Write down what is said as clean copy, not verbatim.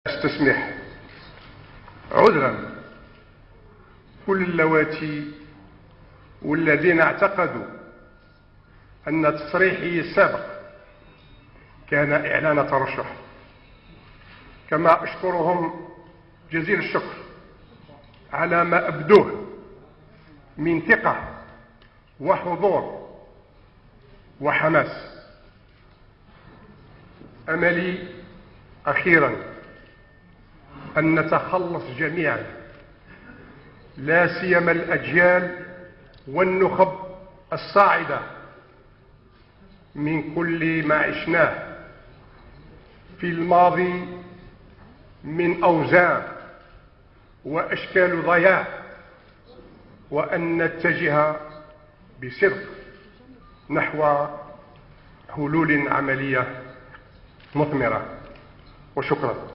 استسمح عذرا كل اللواتي والذين اعتقدوا أن تصريحي السابق كان إعلان ترشح، كما أشكرهم جزيل الشكر على ما أبدوه من ثقة وحضور وحماس. أملي أخيرا أن نتخلص جميعا، لا سيما الأجيال والنخب الصاعدة، من كل ما عشناه في الماضي من أوزان وأشكال ضياع، وأن نتجه بصدق نحو حلول عملية مثمرة. وشكرا.